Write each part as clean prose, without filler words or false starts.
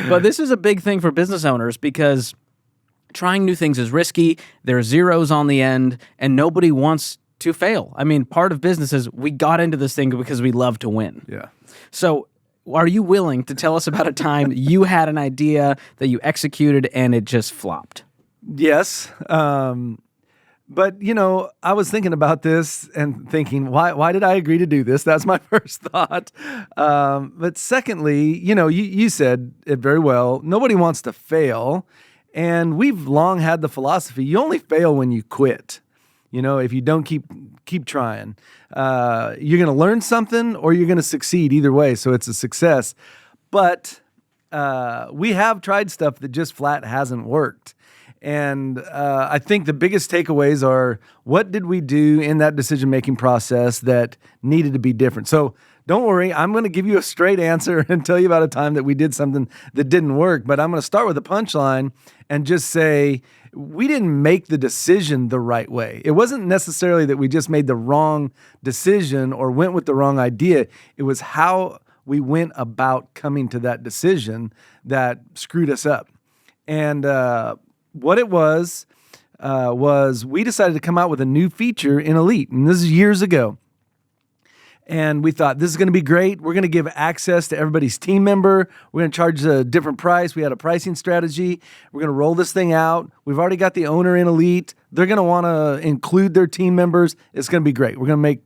But this is a big thing for business owners because trying new things is risky. There are zeros on the end, and nobody wants to fail. I mean, part of business is we got into this thing because we love to win. Yeah. So are you willing to tell us about a time you had an idea that you executed and it just flopped? Yes. But, I was thinking about this and thinking, why did I agree to do this? That's my first thought. But secondly, you said it very well. Nobody wants to fail. And we've long had the philosophy, you only fail when you quit. If you don't keep trying, you're going to learn something or you're going to succeed either way. So it's a success. But we have tried stuff that just flat hasn't worked. And I think the biggest takeaways are, what did we do in that decision-making process that needed to be different? So don't worry, I'm going to give you a straight answer and tell you about a time that we did something that didn't work. But I'm going to start with a punchline and just say, we didn't make the decision the right way. It wasn't necessarily that we just made the wrong decision or went with the wrong idea. It was how we went about coming to that decision that screwed us up. And what it was we decided to come out with a new feature in Elite. And this is years ago. And we thought, this is going to be great. We're going to give access to everybody's team member. We're going to charge a different price. We had a pricing strategy. We're going to roll this thing out. We've already got the owner in Elite. They're going to want to include their team members. It's going to be great. We're going to make,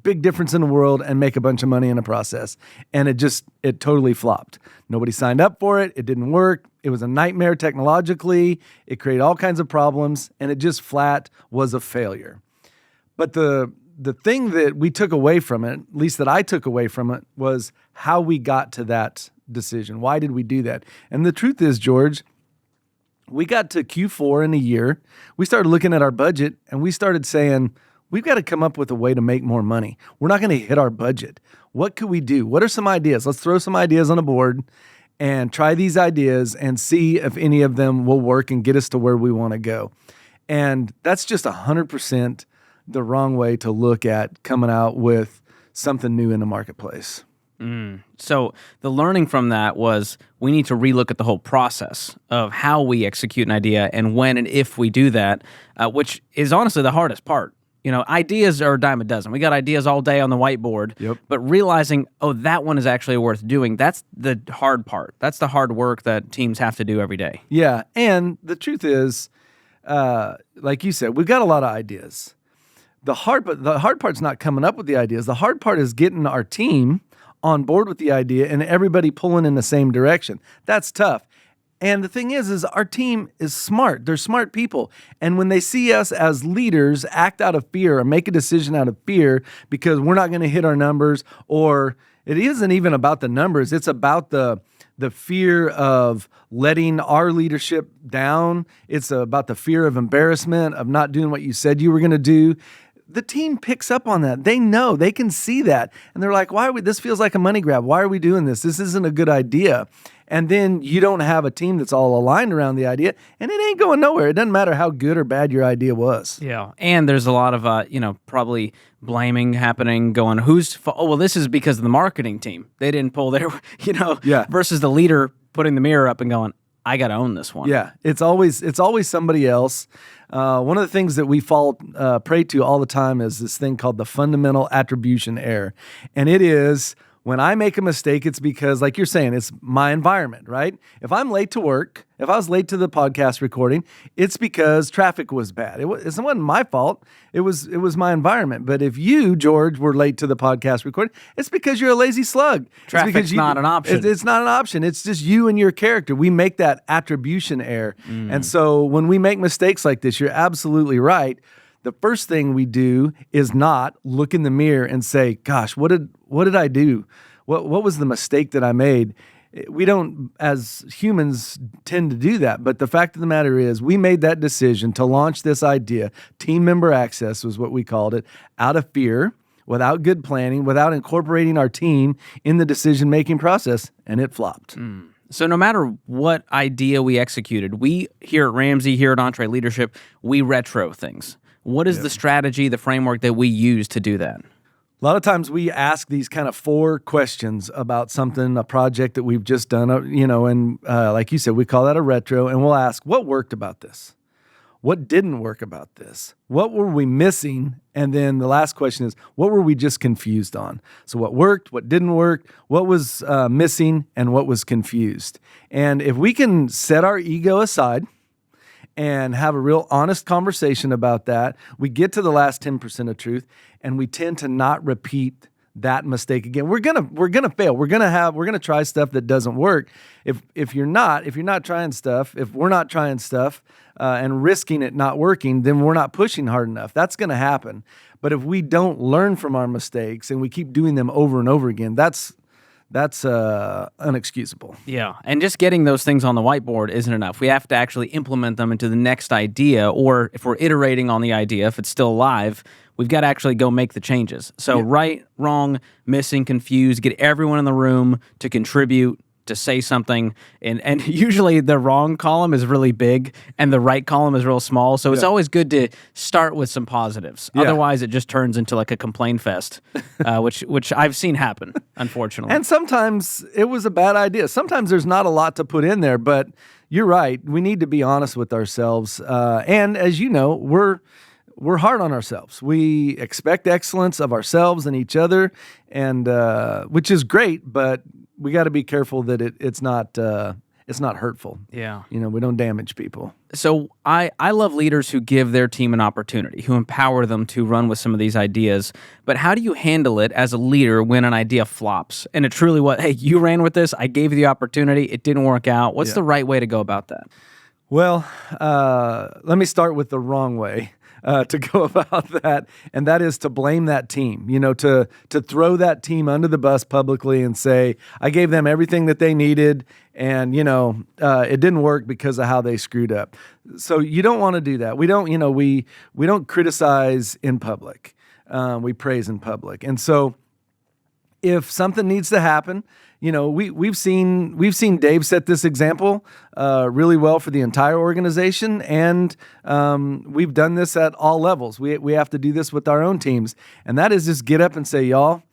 big difference in the world and make a bunch of money in the process. And it totally flopped. Nobody signed up for it. It didn't work. It was a nightmare technologically. It created all kinds of problems, and it just flat was a failure. But the thing that we took away from it, at least that I took away from it, was how we got to that decision. Why did we do that? And the truth is, George, we got to Q4 in a year. We started looking at our budget, and we started saying, we've got to come up with a way to make more money. We're not going to hit our budget. What could we do? What are some ideas? Let's throw some ideas on a board and try these ideas and see if any of them will work and get us to where we want to go. And that's just 100% the wrong way to look at coming out with something new in the marketplace. So the learning from that was we need to relook at the whole process of how we execute an idea and when and if we do that, which is honestly the hardest part. Ideas are a dime a dozen. We got ideas all day on the whiteboard, but realizing, that one is actually worth doing, that's the hard part. That's the hard work that teams have to do every day. Yeah, and the truth is, like you said, we've got a lot of ideas. The hard part's not coming up with the ideas. The hard part is getting our team on board with the idea and everybody pulling in the same direction. That's tough. And the thing is our team is smart. They're smart people. And when they see us as leaders act out of fear or make a decision out of fear because we're not going to hit our numbers, or it isn't even about the numbers, it's about the fear of letting our leadership down. It's about the fear of embarrassment, of not doing what you said you were going to do. The team picks up on that. They know, they can see that. And they're like, this feels like a money grab. Why are we doing this? This isn't a good idea. And then you don't have a team that's all aligned around the idea, and it ain't going nowhere. It doesn't matter how good or bad your idea was. Yeah, and there's a lot of, probably blaming happening, going, this is because of the marketing team. They didn't pull their, versus the leader putting the mirror up and going, I got to own this one. Yeah, it's always somebody else. One of the things that we fall prey to all the time is this thing called the fundamental attribution error. And it is, when I make a mistake, it's because, like you're saying, it's my environment, right? If I'm late to work, if I was late to the podcast recording, it's because traffic was bad. It wasn't my fault. It was my environment. But if you, George, were late to the podcast recording, it's because you're a lazy slug. Traffic's not an option. It's not an option. It's just you and your character. We make that attribution error. And so when we make mistakes like this, you're absolutely right. The first thing we do is not look in the mirror and say, gosh, what did I do? What was the mistake that I made? We don't, as humans, tend to do that. But the fact of the matter is, we made that decision to launch this idea. Team member access was what we called it, out of fear, without good planning, without incorporating our team in the decision-making process, and it flopped. So no matter what idea we executed, we here at Ramsey, here at EntreLeadership, we retro things. What is the strategy, the framework that we use to do that? A lot of times we ask these kind of 4 questions about something, a project that we've just done, and like you said, we call that a retro, and we'll ask, what worked about this? What didn't work about this? What were we missing? And then the last question is, what were we just confused on? So what worked, what didn't work, what was missing, and what was confused? And if we can set our ego aside and have a real honest conversation about that, we get to the last 10% of truth, and we tend to not repeat that mistake again. We're gonna fail. We're gonna try stuff that doesn't work. If you're not trying stuff, if we're not trying stuff and risking it not working, then we're not pushing hard enough. That's gonna happen. But if we don't learn from our mistakes and we keep doing them over and over again, that's unexcusable. Yeah, and just getting those things on the whiteboard isn't enough. We have to actually implement them into the next idea, or if we're iterating on the idea, if it's still alive, we've got to actually go make the changes. So right, wrong, missing, confused, get everyone in the room to contribute, to say something, and usually the wrong column is really big and the right column is real small. So it's always good to start with some positives. Yeah. Otherwise, it just turns into like a complaint fest, which I've seen happen, unfortunately. And sometimes it was a bad idea. Sometimes there's not a lot to put in there, but you're right. We need to be honest with ourselves. And as you know, we're hard on ourselves. We expect excellence of ourselves and each other, and which is great, but we got to be careful that it's not hurtful. Yeah. We don't damage people. So I love leaders who give their team an opportunity, who empower them to run with some of these ideas. But how do you handle it as a leader when an idea flops? And it truly was, hey, you ran with this, I gave you the opportunity, it didn't work out. What's the right way to go about that? Well, let me start with the wrong way to go about that, and that is to blame that team, to throw that team under the bus publicly and say, I gave them everything that they needed, and, it didn't work because of how they screwed up. So you don't want to do that. We don't, we don't criticize in public. We praise in public. And so if something needs to happen, we've seen Dave set this example really well for the entire organization, and we've done this at all levels. We have to do this with our own teams, and that is just get up and say, y'all,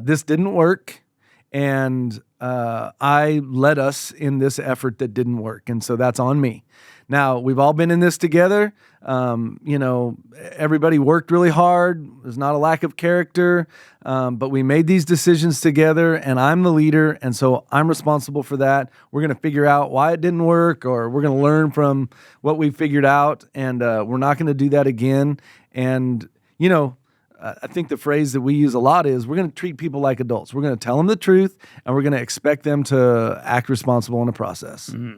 this didn't work, and I led us in this effort that didn't work, and so that's on me. Now, we've all been in this together. Everybody worked really hard. There's not a lack of character, but we made these decisions together, and I'm the leader, and so I'm responsible for that. We're going to figure out why it didn't work, or we're going to learn from what we figured out, and we're not going to do that again. And, I think the phrase that we use a lot is we're going to treat people like adults. We're going to tell them the truth, and we're going to expect them to act responsible in the process. Mm-hmm.